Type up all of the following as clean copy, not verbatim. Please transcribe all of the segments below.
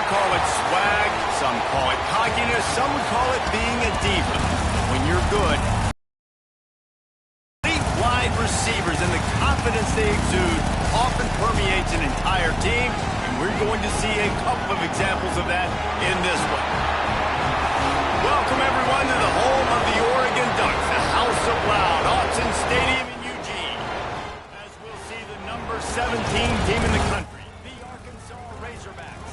call it swag, some call it cockiness, some would call it being a diva. When you're good, elite wide receivers and the confidence they exude often permeates an entire team, and we're going to see a couple of examples of that in this one. Welcome, everyone, to the home of the Oregon Ducks, the House of Loud, Autzen Stadium in Eugene, as we'll see the number 17 team in the country, the Arkansas Razorbacks,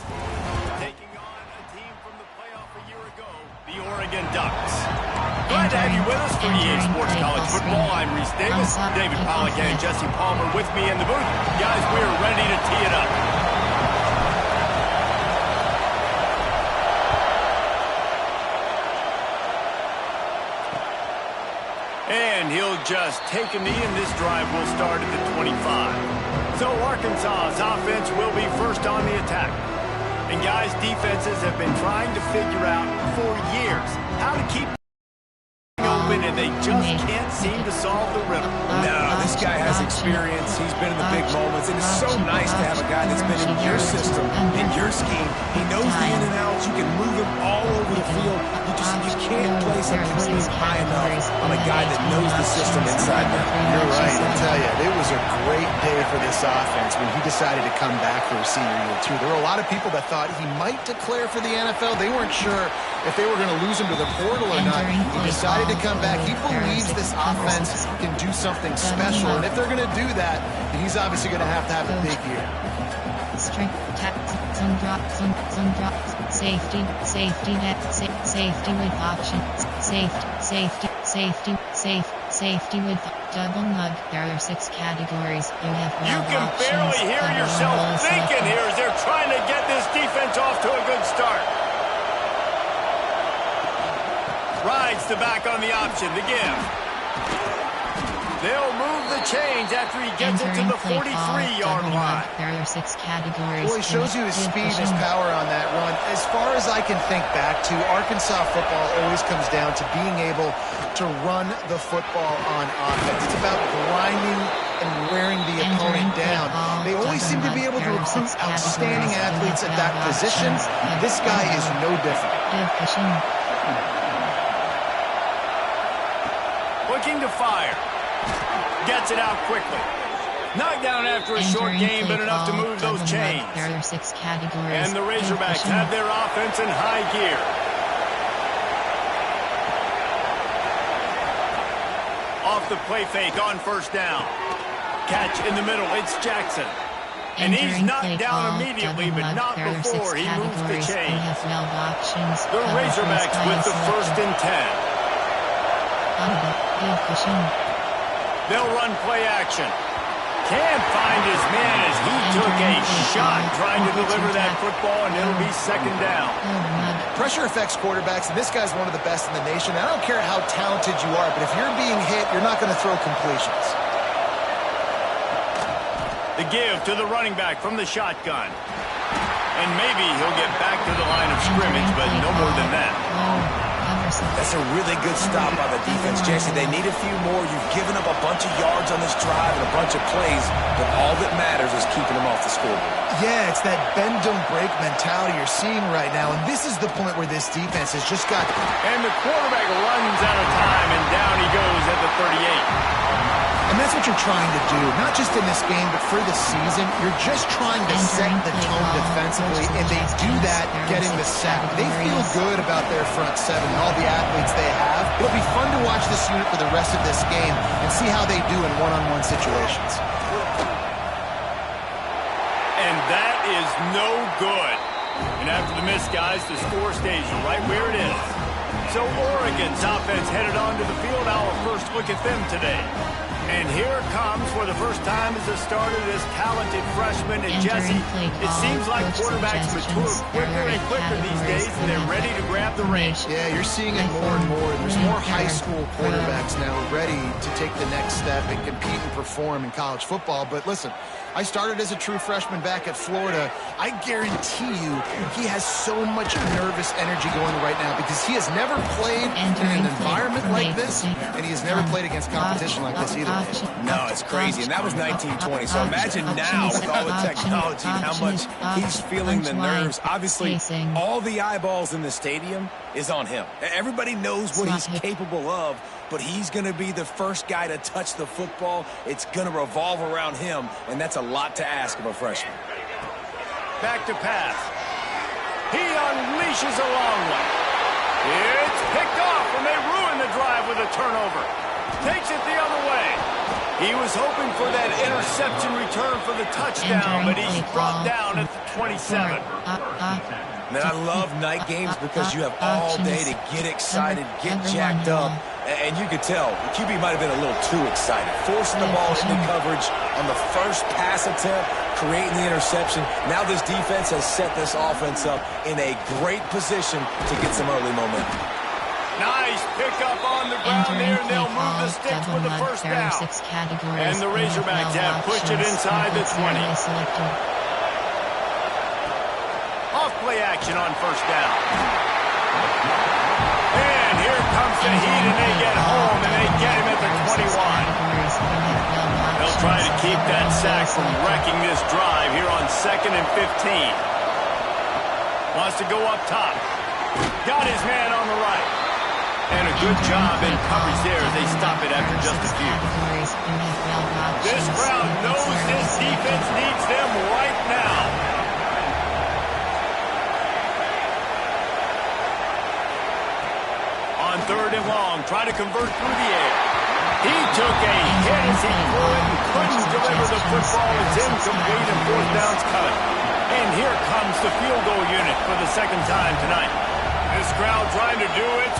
taking on a team from the playoff a year ago, the Oregon Ducks. Glad to have you with us for EA Sports College Football. I'm Reese Davis, David Pollack and Jesse Palmer with me in the booth. Guys, we are ready to tee it up. And he'll just take a knee, and this drive will start at the 25. So Arkansas's offense will be first on the attack. And guys, defenses have been trying to figure out for years how to keep open, and they just can't seem to solve the riddle. No, this guy has experience. He's been in the big moments. And it's so nice to have a guy that's been in your system, in your scheme. He knows the in and outs. You can move him all over the field. You can't place a premium high enough on a guy that knows the system inside and out. You're right. I tell you, it was a great day for this offense when he decided to come back for his senior year, too. There were a lot of people that thought he might declare for the NFL. They weren't sure if they were going to lose him to the portal or not. He decided to come back. He believes this offense can do something special, and if they're going to do that, then he's obviously going to have a big year. Strength, some drops, safety net, safety with options, safety with double nug. There are 6 categories. You can barely hear yourself thinking here as they're trying to get this defense off to a good start. Rides the back on the option to give. They'll move the change after he gets it to the 43-yard line. There are 6 categories. Well, he shows you his speed and his power on that run. As far as I can think back to, Arkansas football always comes down to being able to run the football on offense. It's about grinding and wearing the opponent down. They always seem to be able to recruit outstanding athletes at that position. This guy is no different. Looking to fire. Gets it out quickly. Knocked down after a short game, but enough to move those chains. There are 6 categories. And the Razorbacks have their offense in high gear. Off the play fake on first down. Catch in the middle. It's Jackson. And he's knocked down immediately, but not before he moves the chains. The Razorbacks with the 1st and 10. They'll run play action. Can't find his man as he took a shot trying to deliver that football, and it'll be 2nd down. Pressure affects quarterbacks, and this guy's one of the best in the nation. I don't care how talented you are, but if you're being hit, you're not going to throw completions. The give to the running back from the shotgun. And maybe he'll get back to the line of scrimmage, but no more than that. That's a really good stop by the defense, Jesse. They need a few more. You've given up a bunch of yards on this drive and a bunch of plays, but all that matters is keeping them off the scoreboard. Yeah, it's that bend, don't break mentality you're seeing right now, and this is the point where this defense has just got... And the quarterback runs out of time, and down he goes at the 38. And that's what you're trying to do, not just in this game, but for the season. You're just trying to set the tone defensively, and they do that getting the sack. They feel good about their front 7 and all the athletes they have. It'll be fun to watch this unit for the rest of this game and see how they do in one-on-one situations. And that is no good. And after the miss, guys, the score stays right where it is. So Oregon's offense headed onto the field. Our first look at them today. And here comes for the first time as a starter this talented freshman. And Jesse, it seems like quarterbacks mature quicker and quicker these days, and they're ready to grab the reins. Yeah, you're seeing it more and more. There's more high school quarterbacks now ready to take the next step and compete and perform in college football. But listen, I started as a true freshman back at Florida. I guarantee you he has so much nervous energy going right now because he has never played in an environment like this, and he has never played against competition like this either. No, it's crazy, and that was 1920. So imagine now with all the technology and how much he's feeling the nerves. Obviously, passing. All the eyeballs in the stadium is on him. Everybody knows what he's capable of, but he's going to be the first guy to touch the football. It's going to revolve around him, and that's a lot to ask of a freshman. Back to pass. He unleashes a long one. It's picked off, and they ruin the drive with a turnover. Takes it the other way. He was hoping for that interception return for the touchdown, but he's brought down at the 27. Man, I love night games because you have all day to get excited, get jacked up, and you could tell the QB might have been a little too excited. Forcing the ball into coverage on the first pass attempt, creating the interception. Now this defense has set this offense up in a great position to get some early momentum. Nice pickup on the ground there, and they'll move the sticks with the first down. And the Razorbacks have pushed it inside the 20. Off play action on first down. And here comes the heat, and they get home, and they get him at the 21. They'll try to keep that sack from wrecking this drive here on 2nd and 15. Wants to go up top. Got his man on the right. And a good job in coverage there as they stop it after just a few. This crowd knows this defense needs them right now. On 3rd and long, try to convert through the air. He took a hit as he couldn't deliver the football. It's incomplete and 4th down's cut. And here comes the field goal unit for the 2nd time tonight. This crowd trying to do it.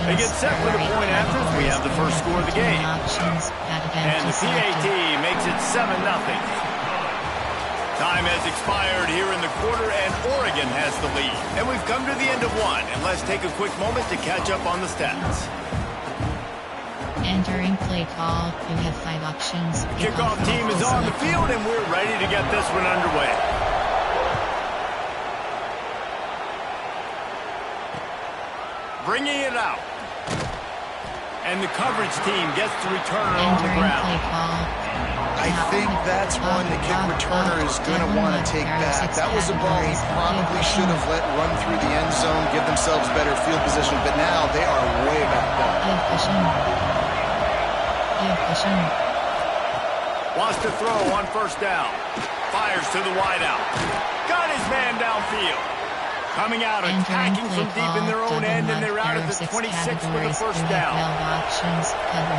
They get set for the point after as we have the first score of the game. And the PAT makes it 7-0. Time has expired here in the quarter, and Oregon has the lead. And we've come to the end of one, and let's take a quick moment to catch up on the stats. Entering play call, you have 5 options. Kickoff team is on the field, and we're ready to get this one underway. Bringing it out. And the coverage team gets the returner on the ground. I think that's one the kick returner is going to want to take back. That was a ball he probably should have let run through the end zone, give themselves better field position, but now they are way back up. Wants to throw on first down. Fires to the wideout. Got his man downfield. Coming out, attacking from deep in their own end, and they're out at the 26 for the first down.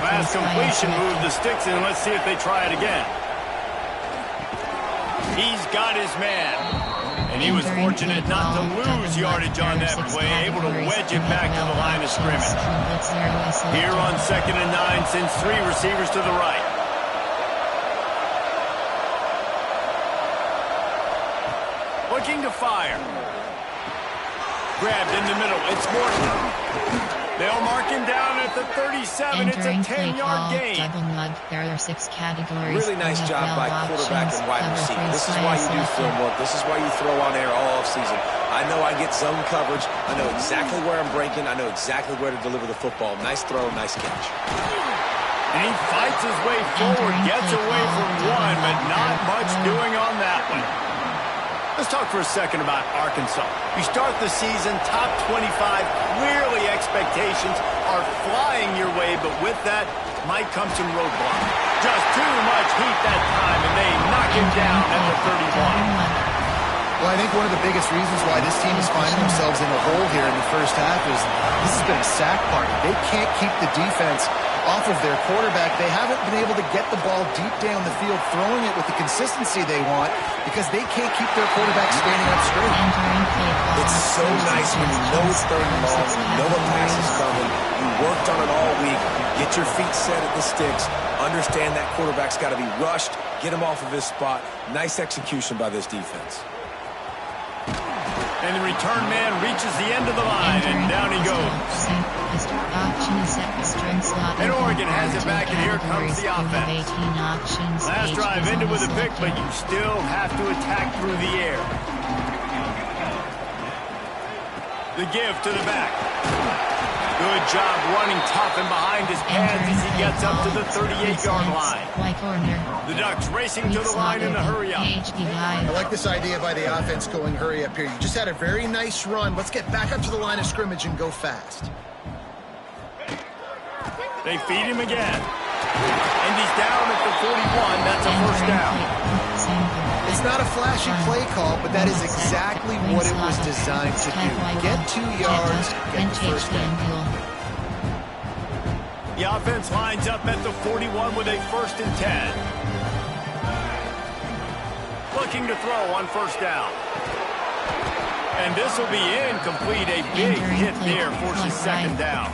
Pass completion, move the sticks, and let's see if they try it again. He's got his man. And he was fortunate not to lose yardage on that play, able to wedge it back to the line of scrimmage. Here on 2nd and 9, sends 3 receivers to the right. Looking to fire. Grabbed in the middle. It's Morton. They'll mark him down at the 37. It's a 10-yard gain. There are 6 categories. Really nice job by quarterback and wide receiver. This is why you do film work. This is why you throw on air all offseason. I know I get zone coverage. I know exactly where I'm breaking. I know exactly where to deliver the football. Nice throw, nice catch. And he fights his way forward, gets away from one, but not much doing on that one. Let's talk for a second about Arkansas. You start the season top 25. Clearly expectations are flying your way, but with that might come some roadblocks. Just too much heat that time, and they knock him down at the 31. Well, I think one of the biggest reasons why this team is finding themselves in a hole here in the first half is this has been a sack party. They can't keep the defense off of their quarterback. They haven't been able to get the ball deep down the field, throwing it with the consistency they want because they can't keep their quarterback standing up straight. It's so nice when you know it's third and long, you know the pass is coming, you worked on it all week, you get your feet set at the sticks, understand that quarterback's got to be rushed, get him off of his spot. Nice execution by this defense. And the return man reaches the end of the line, and down he goes. And Oregon has it back, and here comes the offense. Last drive ended with a pick, but you still have to attack through the air. The give to the back. Good job running tough and behind his pads as he gets up to the 38-yard line. The Ducks racing to the line in a hurry up. I like this idea by the offense going hurry up here. You just had a very nice run. Let's get back up to the line of scrimmage and go fast. They feed him again. And he's down at the 41. That's a first down. It's not a flashy play call, but that is exactly what it was designed to do. Get 2 yards, get the first down. The offense lines up at the 41 with a 1st and 10. Looking to throw on first down. And this will be incomplete. A big hit there forces second down.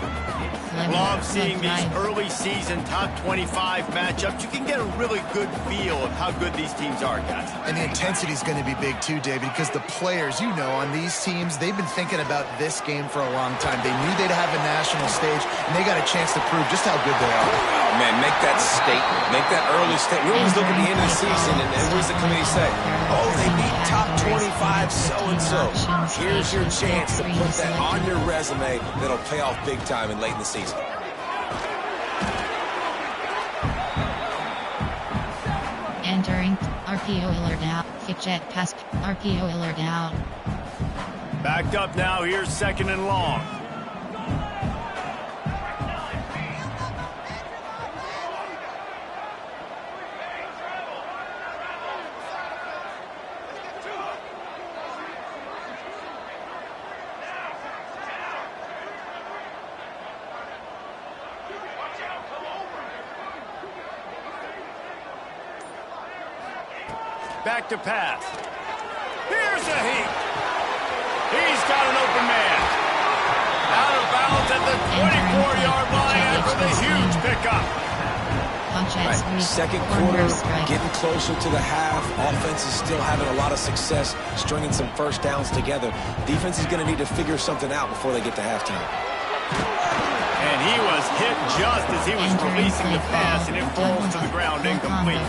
Love seeing these early season top 25 matchups. You can get a really good feel of how good these teams are, guys. And the intensity is going to be big too, David, because the players, you know, on these teams, they've been thinking about this game for a long time. They knew they'd have a national stage, and they got a chance to prove just how good they are. Oh, man, make that statement. Make that early statement. We always look at the end of the season, and what does the committee say? Oh, they beat top 25 so-and-so. Here's your chance to put that on your resume that'll pay off big time and late in the season. Entering RPO alert out. Kick jet pass. RPO alert out. Backed up now. Here's 2nd and long. Back to pass. Here's a heat. He's got an open man. Out of bounds at the 24-yard line after the huge pickup. Right. Second quarter, getting closer to the half. Offense is still having a lot of success stringing some first downs together. Defense is going to need to figure something out before they get to halftime. And he was hit just as he was releasing the pass, and it falls to the ground incomplete.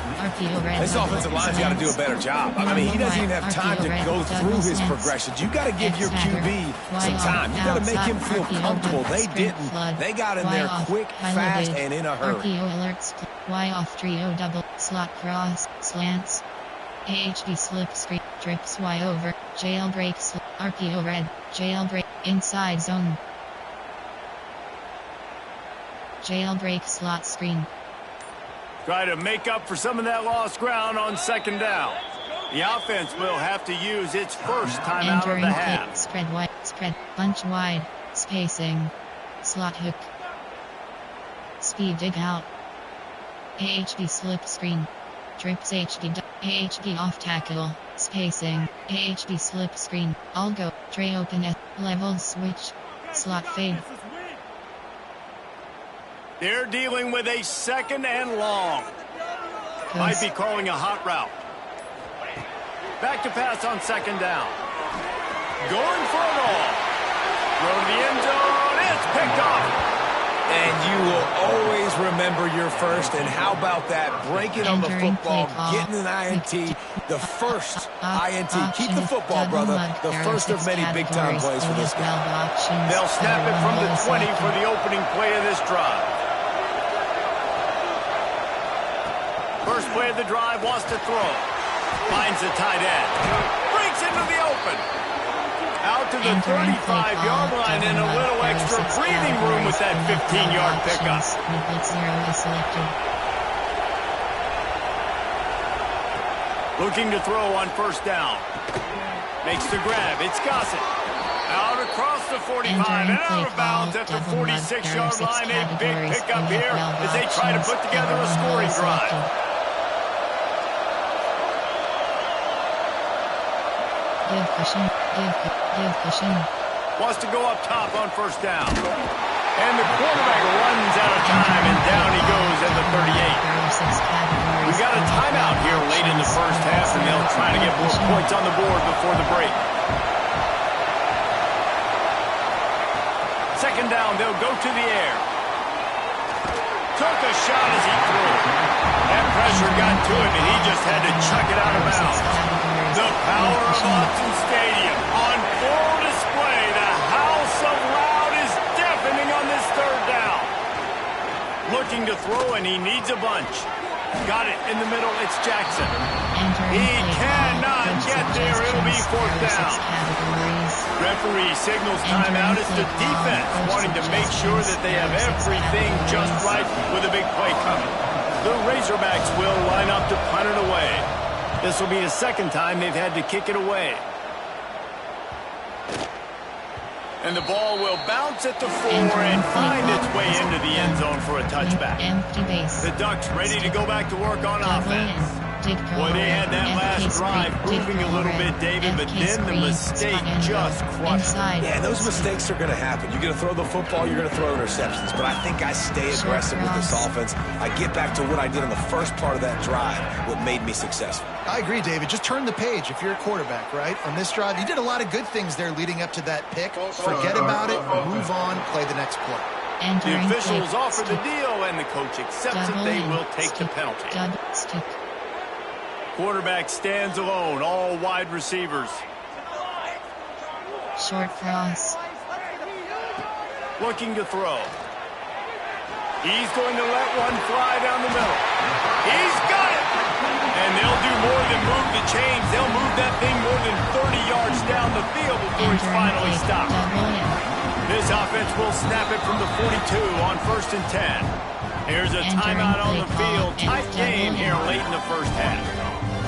This offensive line's got to do a better job. I mean, he doesn't even have time to go through his progressions. You got to give your QB some time. You got to make him feel comfortable. They didn't. They got in there quick, fast, and in a hurry. RPO alerts. Y off trio double slot cross slants. AHD slip screen trips Y over jailbreak RPO red jailbreak inside zone. Jailbreak slot screen. Try to make up for some of that lost ground on 2nd down. The offense will have to use its first timeout of the half. Spread wide, spread, bunch wide, spacing, slot hook, speed dig out, AHD slip screen, trips AHD off tackle, spacing, AHD slip screen, all go, tray open at, level switch, slot fade. They're dealing with a 2nd and long. Might be calling a hot route. Back to pass on 2nd down. Going for it all. Throw to the end zone. It's picked off. And you will always remember your first. And how about that? Breaking on the football, getting an INT, the first INT. Keep the football, brother. The first of many big-time plays for this guy. They'll snap it from the 20 for the opening play of this drive. First play of the drive, wants to throw. Finds the tight end. Breaks into the open. Out to the 35-yard line and a little extra breathing room with that 15-yard pickup. Looking to throw on 1st down. Makes the grab. It's Gossett. Out across the 45 and out of bounds at the 46-yard line. A big pickup here as they try to put together a scoring drive. Give cushion. Wants to go up top on first down. And the quarterback runs out of time, and down he goes at the 38. We got a timeout here late in the first half, and they'll try to get more points on the board before the break. Second down, they'll go to the air. Took a shot as he threw. That pressure got to him, and he just had to chuck it out of bounds. The power of Autzen Stadium on full display. The house of loud is deafening on this third down. Looking to throw, and he needs a bunch. Got it in the middle. It's Jackson. He cannot get there. It'll be fourth down. Referee signals timeout. It's the defense wanting to make sure that they have everything just right with a big play coming. The Razorbacks will line up to punt it away. This will be the second time they've had to kick it away. And the ball will bounce at the 4 and find its way into the end zone for a touchback. The Ducks ready to go back to work on offense. Boy, they had that last drive moving a little bit, David, but then the mistake just crushed them. Yeah, those mistakes are going to happen. You're going to throw the football, you're going to throw interceptions, but I think I stay aggressive with this offense. I get back to what I did in the first part of that drive, what made me successful. I agree, David. Just turn the page if you're a quarterback, right? On this drive, you did a lot of good things there leading up to that pick. Forget about it, move on, play the next play. The officials offer the deal, and the coach accepts it. They will take the penalty. Quarterback stands alone, all wide receivers. Short cross. Looking to throw. He's going to let one fly down the middle. He's got it! And they'll do more than move the chains. They'll move that thing more than 30 yards down the field before he's finally stopped. This offense will snap it from the 42 on 1st and 10. Here's a timeout on the field. Tight game here late in the first half.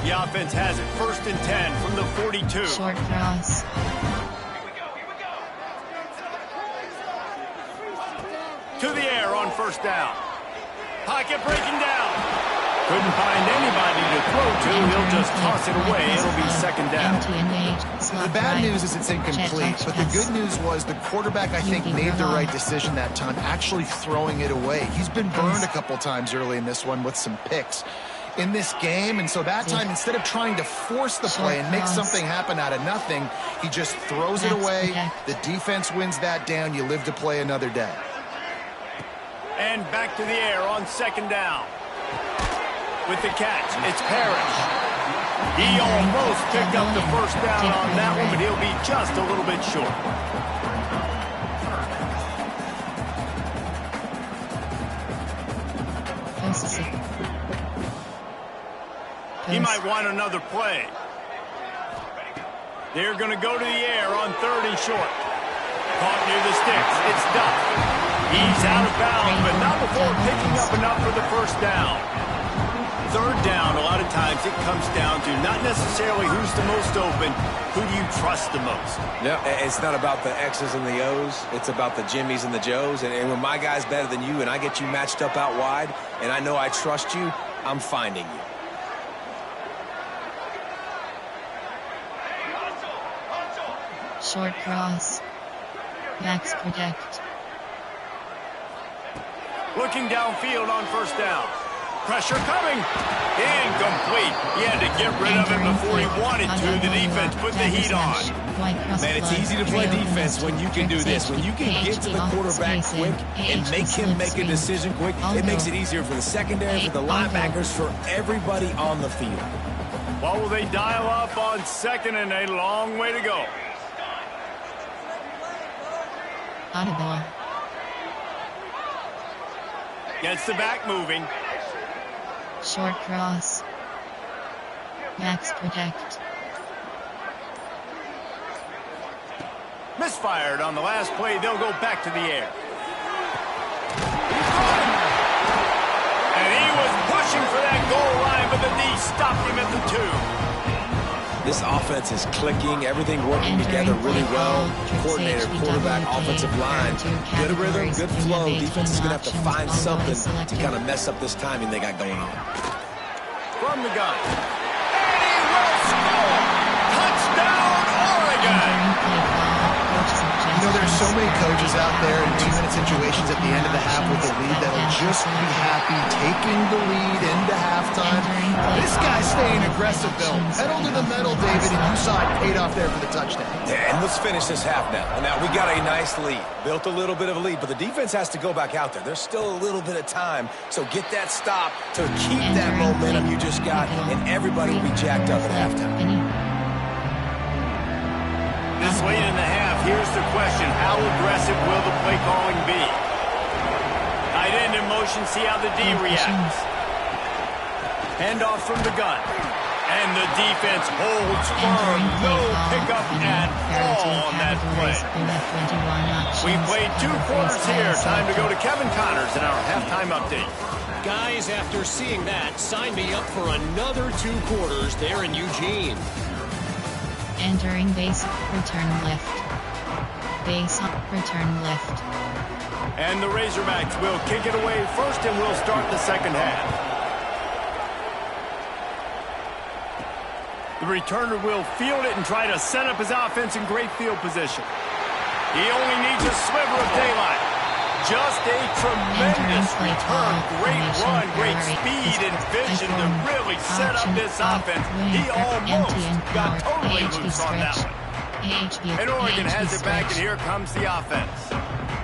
The offense has it 1st and 10 from the 42. Short cross. To the air on first down. Pocket breaking down. Couldn't find anybody to throw to. He'll just toss it away. It'll be second down. The bad news is it's incomplete, but the good news was the quarterback, I think, made the right decision that time, actually throwing it away. He's been burned a couple times early in this one with some picks in this game, and so that time, instead of trying to force the play and make something happen out of nothing, he just throws it away. The defense wins that down. You live to play another day. And back to the air on second down. With the catch, it's Parrish. He almost picked up the first down on that one, but he'll be just a little bit short. He might want another play. They're going to go to the air on 3rd and short. Caught near the sticks. It's Duff. He's out of bounds, but not before picking up enough for the first down. 3rd down, a lot of times it comes down to not necessarily who's the most open, who do you trust the most? No, it's not about the X's and the O's. It's about the Jimmies and the Joes. And when my guy's better than you and I get you matched up out wide and I know I trust you, I'm finding you. Short cross. Backs protect. Looking downfield on first down. Pressure coming. Incomplete. He had to get rid of it before he wanted to. The defense put the heat on. Man, it's easy to play defense when you can do this. When you can get to the quarterback quick and make him make a decision quick, it makes it easier for the secondary, for the linebackers, for everybody on the field. What will they dial up on 2nd and a long way to go? Audible. Gets the back moving. Short cross. Backs protect. Misfired on the last play. They'll go back to the air. And he was pushing for that goal line, but the D stopped him at the 2. This offense is clicking, everything working together really well. Coordinator, quarterback, offensive line. Good rhythm, good flow. Defense is going to have to find something to kind of mess up this timing they got going on. From the gun. And he will score! Touchdown, Oregon! You know, there's so many coaches out there in 2-minute situations at the end of the half with the lead that'll just be happy taking the lead into halftime. This guy's staying aggressive, though. Pedal to the metal, David, and you saw it paid off there for the touchdown. Yeah, and let's finish this half now. Now, we got a nice lead. Built a little bit of a lead, but the defense has to go back out there. There's still a little bit of time, so get that stop to keep that momentum you just got, and everybody will be jacked up at halftime. This late in the half, here's the question. How aggressive will the play calling be? Tight end in motion, see how the D reacts. Handoff from the gun. And the defense holds firm. No pickup at all on that play. We played 2 quarters here. Time to go to Kevin Connors in our halftime update. Guys, after seeing that, sign me up for another 2 quarters there in Eugene. Entering base, return left. Base, return left. And the Razorbacks will kick it away first, and we'll start the second half. The returner will field it and try to set up his offense in great field position. He only needs a sliver of daylight. Just a tremendous return. Great run, great speed and vision to really set up this offense. He almost got totally loose on that one. And Oregon has it back, and here comes the offense.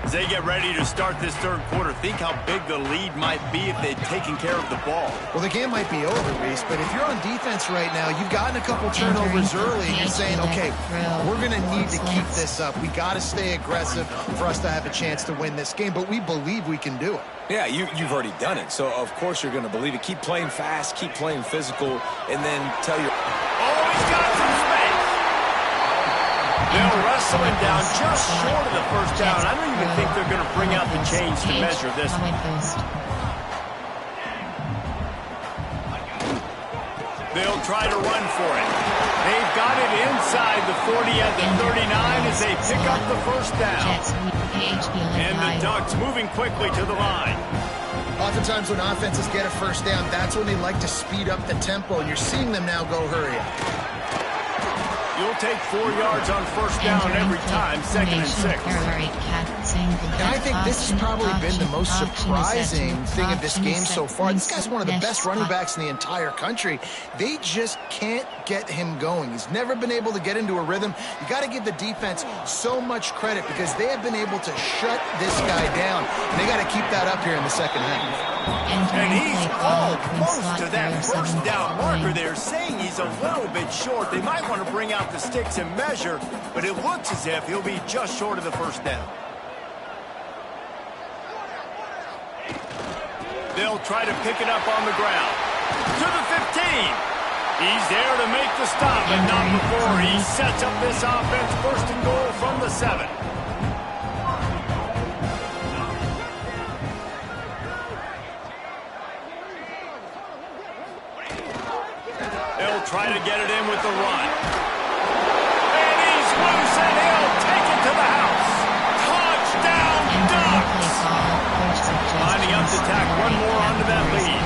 As they get ready to start this third quarter, think how big the lead might be if they'd taken care of the ball. Well, the game might be over, Reese, but if you're on defense right now, you've gotten a couple turnovers early, and you're saying, okay, we're going to need to keep this up. We got to stay aggressive for us to have a chance to win this game, but we believe we can do it. Yeah, you've already done it, so of course you're going to believe it. Keep playing fast, keep playing physical, and then tell your... Oh, he's got some space! They'll wrestle him down just short of the first down. I don't even think they're going to bring out the chains to measure this one. They'll try to run for it. They've got it inside the 40 at the 39 as they pick up the first down. And the Ducks moving quickly to the line. Oftentimes when offenses get a first down, that's when they like to speed up the tempo, and you're seeing them now go hurry up. You'll take 4 yards on first down every time, 2nd and 6. And I think this has probably been the most surprising thing of this game so far. This guy's one of the best running backs in the entire country. They just can't get him going. He's never been able to get into a rhythm. You got to give the defense so much credit because they have been able to shut this guy down. And they got to keep that up here in the second half. And he's all close to that first down marker there, saying he's a little bit short. They might want to bring out the sticks and measure, but it looks as if he'll be just short of the first down. They'll try to pick it up on the ground. To the 15. He's there to make the stop, but not before he sets up this offense. First and goal from the 7. They'll try to get it in with the run. And he's loose, and he'll take it to the house. Touchdown, Ducks! Lining up to tack one more onto that lead.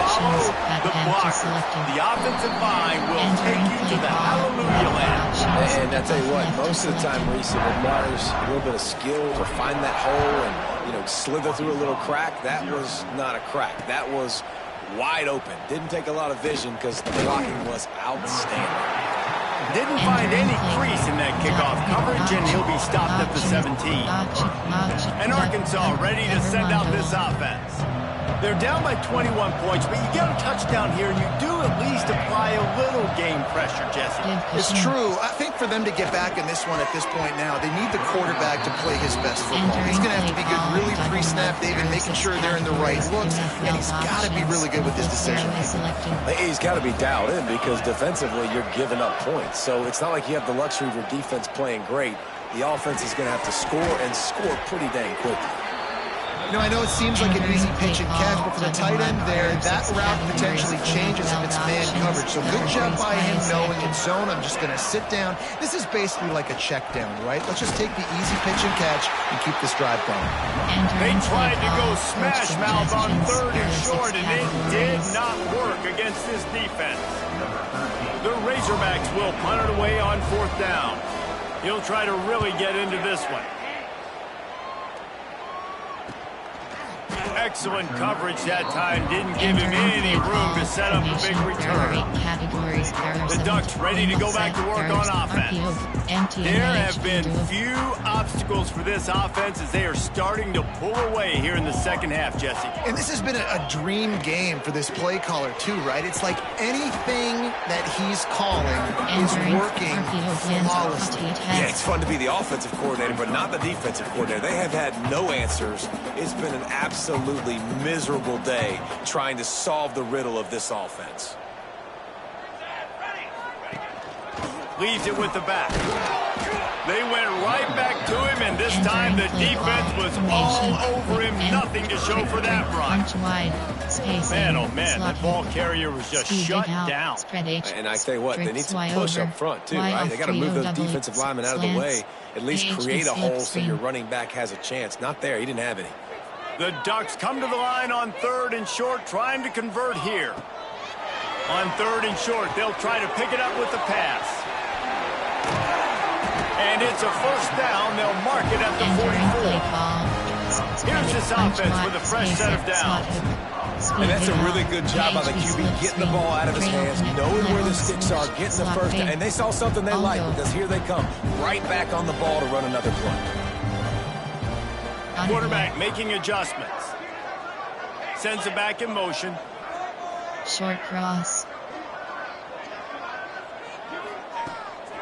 Follow the blocker. The offensive line will take you to the hallelujah land. And I tell you what, most of the time, Reese, it requires a little bit of skill to find that hole and, slither through a little crack. That was not a crack. That was wide open. Didn't take a lot of vision because the blocking was outstanding. Didn't find any crease in that kickoff coverage, and he'll be stopped at the 17. And Arkansas ready to send out this offense. They're down by 21 points, but you get a touchdown here, and you do at least apply a little game pressure, Jesse. It's true. I think for them to get back in this one at this point now, they need the quarterback to play his best football. He's going to have to be good really pre-snap, David, making sure they're in the right looks, and he's got to be really good with his decision. He's got to be dialed in because defensively you're giving up points. So it's not like you have the luxury of your defense playing great. The offense is going to have to score and score pretty dang quickly. You know, I know it seems like an easy pitch and catch, but for the tight end there, that route potentially changes if it's man coverage. So good job by him knowing in zone, I'm just going to sit down. This is basically like a check down, right? Let's just take the easy pitch and catch and keep this drive going. They tried to go smash mouth on 3rd and short, and it did not work against this defense. The Razorbacks will punt it away on 4th down. He'll try to really get into this one. Excellent coverage that time. Didn't give him any room to set up a big return. The Ducks ready to go back to work on offense. There have been few obstacles for this offense as they are starting to pull away here in the second half, Jesse. And this has been a dream game for this play caller too, right? It's like anything that he's calling is working flawlessly. Yeah, it's fun to be the offensive coordinator, but not the defensive coordinator. They have had no answers. It's been an absolutely miserable day trying to solve the riddle of this offense. Leaves it with the back. They went right back to him, and this time the defense was all over him. Nothing to show for that run. Man, oh man, that ball carrier was just shut down. And I tell you what, they need some push up front too, right? They got to move those defensive linemen out of the way. At least create a hole so your running back has a chance. Not there. He didn't have any. The Ducks come to the line on 3rd and short, trying to convert here. On 3rd and short, they'll try to pick it up with the pass. And it's a 1st down. They'll mark it at the 44. Here's this offense with a fresh set of downs. And that's a really good job by the QB, getting the ball out of his hands, knowing where the sticks are, getting the first down. And they saw something they like, because here they come, right back on the ball to run another play. Quarterback making adjustments. Sends it back in motion. Short cross.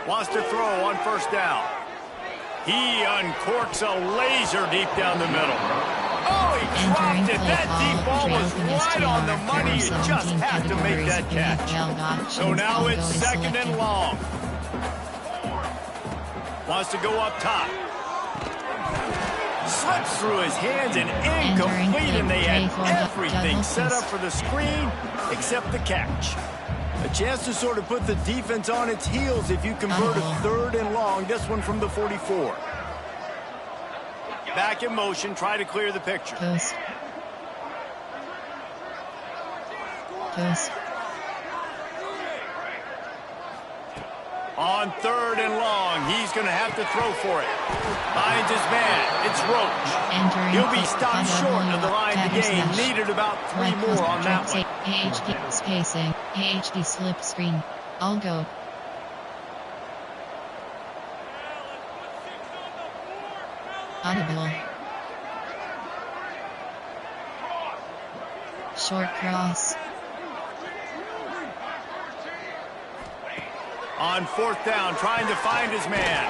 Wants to throw on 1st down. He uncorks a laser deep down the middle. Oh, he dropped it. That deep ball was right on the money. You just have to make that catch. So now it's 2nd and long. Wants to go up top. Slips through his hands and incomplete, and they had everything set up for the screen except the catch. A chance to sort of put the defense on its heels if you convert a 3rd and long. This one from the 44. Back in motion, try to clear the picture. Toast. On 3rd and long, he's going to have to throw for it. Finds his man. It's Roach. He'll be stopped short of the line to gain. Needed about 3 more on that one. AHD spacing. AHD slip screen. I'll go. Audible. Short cross. On 4th down, trying to find his man.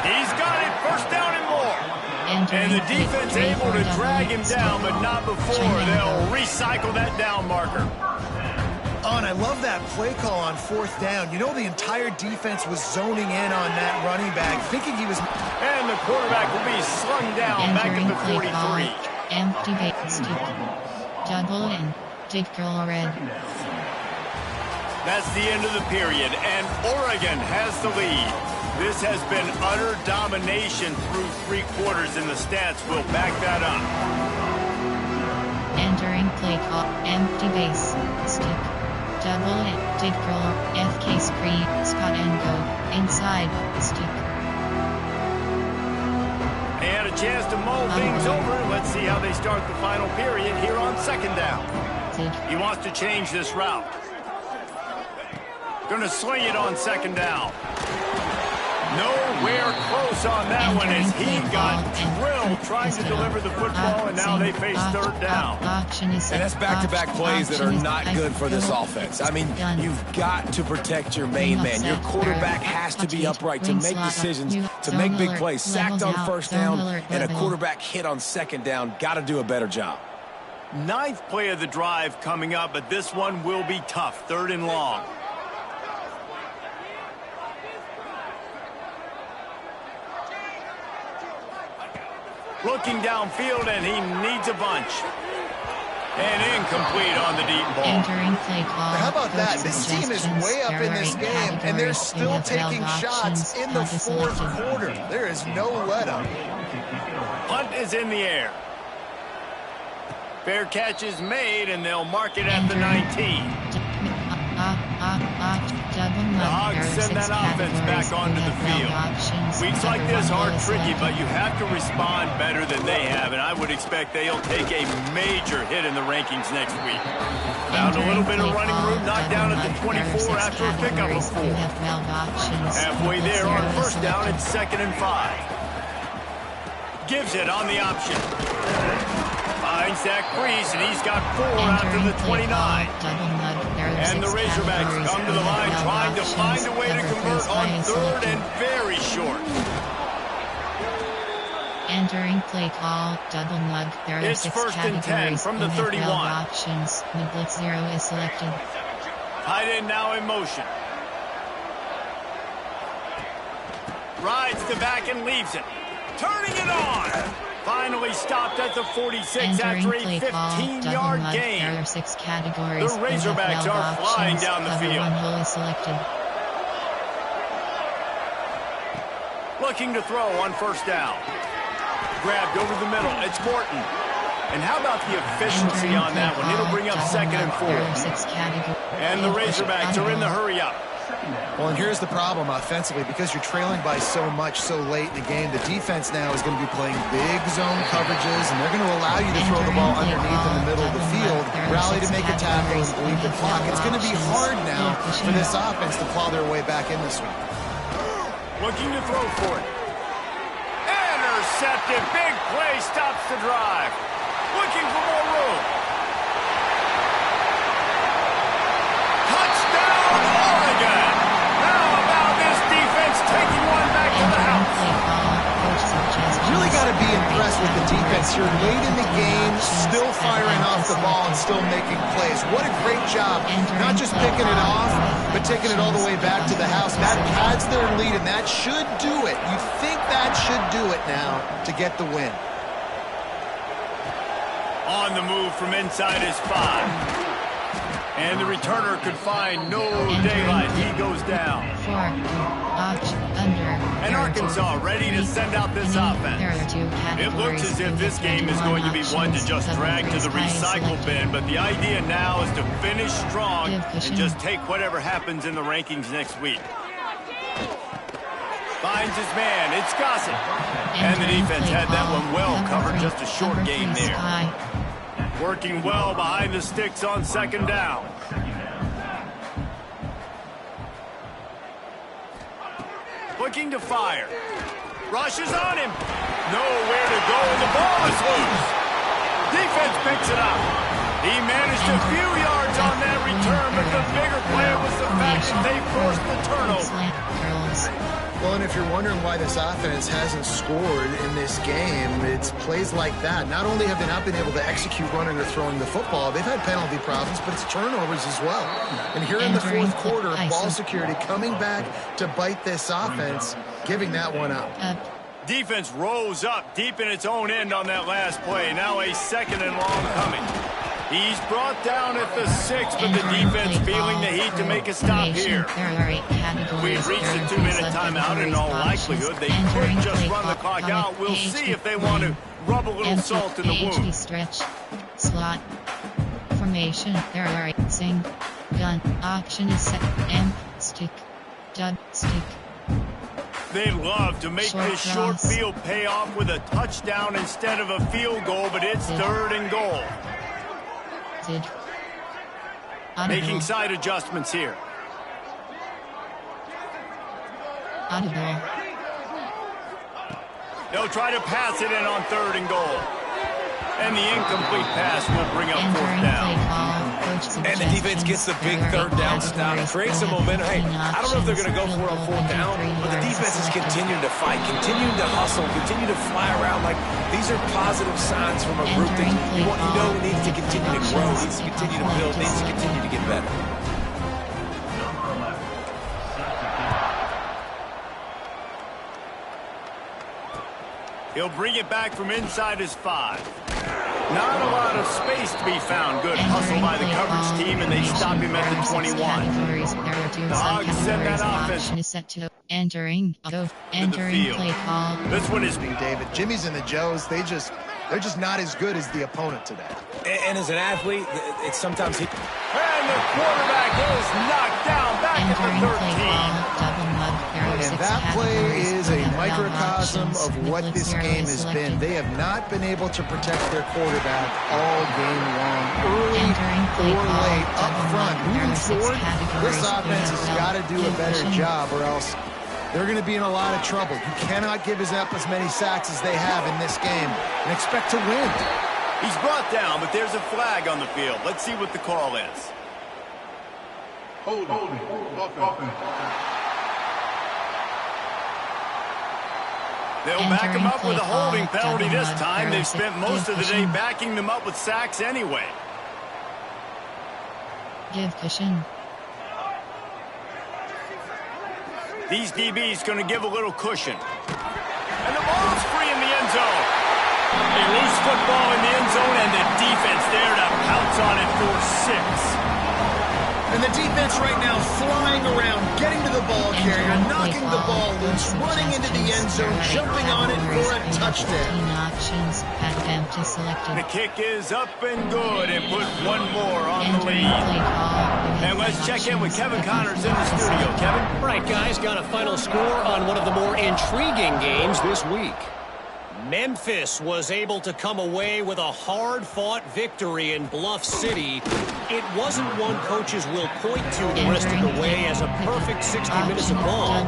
He's got it. 1st down and more. And the defense able to drag him down, but not before. They'll recycle that down marker. Oh, and I love that play call on 4th down. You know, the entire defense was zoning in on that running back, thinking he was... And the quarterback will be slung down back at the 43. Empty base. Double in. Dig girl red. That's the end of the period, and Oregon has the lead. This has been utter domination through 3 quarters, and the stats will back that up. Entering play call. Empty base. Stick. Double it. Dig girl. FK screen. Spot and go. Inside. Stick. They had a chance to mull things over. Let's see how they start the final period here on 2nd down. He wants to change this route. Going to sling it on 2nd down. Nowhere close on that one as he got drilled trying to deliver the football, and now they face 3rd down. And that's back-to-back plays that are not good for this offense. I mean, you've got to protect your main man. Your quarterback has to be upright to make decisions, to make big plays. Sacked on 1st down and a quarterback hit on 2nd down. Got to do a better job. 9th play of the drive coming up, but this one will be tough. 3rd and long. Looking downfield, and he needs a bunch. And incomplete on the deep ball. Entering play call. How about that? This team is way up in this game, and they're still taking shots in the fourth quarter. There is no let-up. Punt is in the air. Fair catch is made, and they'll mark it at the 19. The Hogs send that offense back onto the field. Weeks like this are tricky, but you have to respond better than they have, and I would expect they'll take a major hit in the rankings next week. Found a little bit of running room, knocked down at the 24 after a pickup of 4. Halfway there on first down, it's 2nd and 5. Gives it on the option. Finds that crease, and he's got 4 after the 29. And the Razorbacks come to the line trying to find a way to convert on 3rd and very short. Entering play call, double mug. There are It's 6 1st and 10 from the 31. options. The blitz 0 is selected. Tight end now in motion. Rides the back and leaves it. Turning it on. Finally stopped at the 46 after a 15-yard gain. There are 6 categories. The Razorbacks are flying down the field. One hole is selected. Looking to throw on first down. Grabbed over the middle. It's Morton. And how about the efficiency on that one? It'll bring up 2nd and 4. And the Razorbacks are in the hurry-up. Well, and here's the problem offensively. Because you're trailing by so much so late in the game, the defense now is going to be playing big zone coverages, and they're going to allow you to throw the ball underneath in the middle of the field, rally to make a tackle, and bleed the clock. It's going to be hard now for this offense to claw their way back in this one. Looking to throw for it. Intercepted. Big play stops the drive. Looking for more room. Touchdown, Oregon! How about this defense taking one back to the house? You really got to be impressed with the defense here. Late in the game, still firing off the ball and still making plays. What a great job. Not just picking it off, but taking it all the way back to the house. That pads their lead, and that should do it. You think that should do it now to get the win. On the move from inside his 5. And the returner could find no daylight. He goes down. 4. Under. And Arkansas ready to send out this offense. It looks as if this game is going to be one to just drag to the recycle bin, but the idea now is to finish strong and just take whatever happens in the rankings next week. Finds his man. It's Gossett. And the defense had that one well covered. Just a short gain there. Working well behind the sticks on 2nd down. Looking to fire. Rushes on him. Nowhere to go, and the ball is loose. Defense picks it up. He managed a few yards on that return, but the bigger play was the fact that they forced the turnover. Well, and if you're wondering why this offense hasn't scored in this game, it's plays like that. Not only have they not been able to execute running or throwing the football, they've had penalty problems, but it's turnovers as well. And here in the fourth quarter, ball security coming back to bite this offense, giving that one up. Defense rose up deep in its own end on that last play. Now a 2nd and long coming. He's brought down at the 6, but the defense feeling the heat to make a stop here. We've reached the 2-minute timeout. In all likelihood, they could just run the clock out. We'll see if they want to rub a little salt in the wound. Stretch, slot, formation. There are sing, gun. Option is set. M, stick, dud, stick. They love to make this short field pay off with a touchdown instead of a field goal, but it's 3rd and goal. Making side adjustments here. Audible. They'll try to pass it in on 3rd and goal. And the incomplete pass will bring up 4th down. And the defense gets the big 3rd down stop. Creates some momentum. Hey, I don't know if they're going to go for it on 4th down, but the defense is continuing to fight, continuing to hustle, continue to fly around. Like, these are positive signs from a group that needs to continue to grow, needs to continue to build, needs to continue to get better. He'll bring it back from inside his 5. Not a lot of space to be found. Good hustle by the coverage team, and they stop him at the 21. The Hogs send that offense entering play call. This one is David. Jimmy's and the Joes, they're just not as good as the opponent today. And as an athlete, it's sometimes he... And the quarterback is knocked down back at the 13. And that play is a microcosm of what this game has been. They have not been able to protect their quarterback all game long. Early or late, up front, moving forward, this offense has got to do a better job or else they're going to be in a lot of trouble. You cannot give up as many sacks as they have in this game and expect to win. He's brought down, but there's a flag on the field. Let's see what the call is. Holding. They'll back him up with a holding penalty this time. They've spent most of the day backing them up with sacks anyway. Give cushion. These DBs going to give a little cushion. And the ball's free in the end zone. A loose football in the end zone, and the defense there to pounce on it for 6. And the defense right now flying around, getting to the ball carrier, knocking the ball loose, running into the end zone, jumping on it for a touchdown. The kick is up and good, and put one more on the lead. And let's check in with Kevin Connors in the studio. Kevin? All right, guys, got a final score on one of the more intriguing games this week. Memphis was able to come away with a hard-fought victory in Bluff City. It wasn't one coaches will point to the rest of the way as a perfect 60 minutes of ball,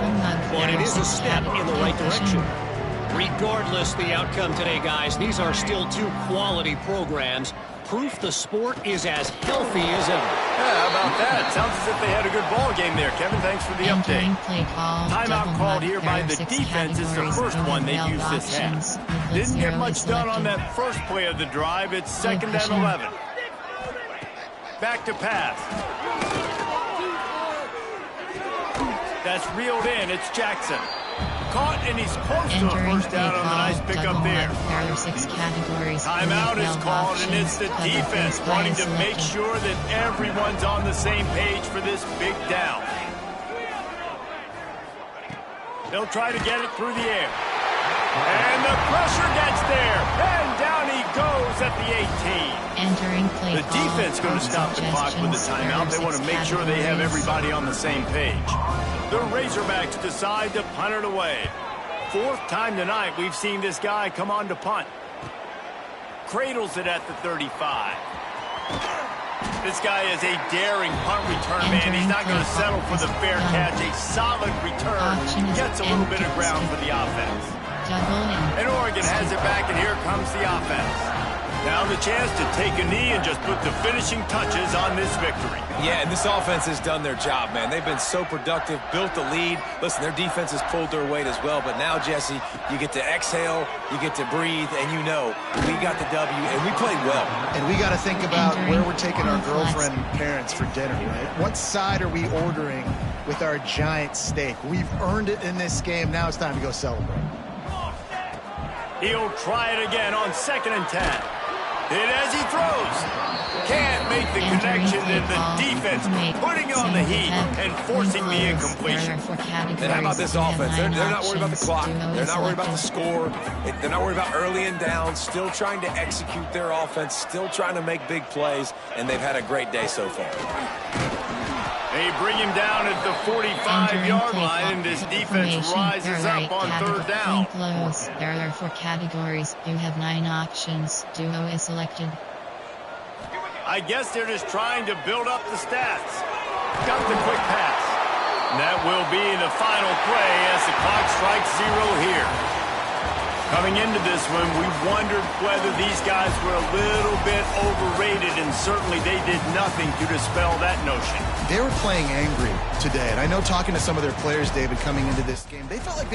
but it is a step in the right direction. Regardless the outcome today, guys, these are still two quality programs. Proof the sport is as healthy as ever. Yeah, how about that? Sounds as if they had a good ball game there. Kevin, thanks for the update. Timeout called here by the defense. It's the first one they've used this half. Didn't get much done on that first play of the drive. It's 2nd and 11. Back to pass. That's reeled in. It's Jackson. Caught, and he's close to a first down on the nice pickup there. Timeout is called, and it's the defense wanting to make sure that everyone's on the same page for this big down. They'll try to get it through the air. And the pressure gets there. And down he goes at the 18. The defense going to stop the clock with the timeout. They want to make sure they have everybody on the same page. The Razorbacks decide to punt it away. 4th time tonight we've seen this guy come on to punt. Cradles it at the 35. This guy is a daring punt return man. He's not going to settle for the fair catch. A solid return. Gets a little bit of ground for the offense. And Oregon has it back, and here comes the offense. Now the chance to take a knee and just put the finishing touches on this victory. Yeah, and this offense has done their job, man. They've been so productive, built the lead. Listen, their defense has pulled their weight as well. But now, Jesse, you get to exhale, you get to breathe, and you know we got the W, and we played well. And we got to think about where we're taking our girlfriend and parents for dinner, right? What side are we ordering with our giant steak? We've earned it in this game. Now it's time to go celebrate. He'll try it again on 2nd and 10. And as he throws, can't make the connection, and the defense putting on the heat and forcing the incompletion. And how about this offense? They're not worried about the clock. They're not worried about the score. They're not worried about early and down. Still trying to execute their offense. Still trying to make big plays. And they've had a great day so far. They bring him down at the 45-yard line, and this defense rises up on 3rd down. There are 4 categories. You have 9 options. Duo is selected. I guess they're just trying to build up the stats. Got the quick pass. And that will be the final play as the clock strikes 0 here. Coming into this one, we wondered whether these guys were a little bit overrated, and certainly they did nothing to dispel that notion. They were playing angry today, and I know talking to some of their players, David, coming into this game, they felt like they were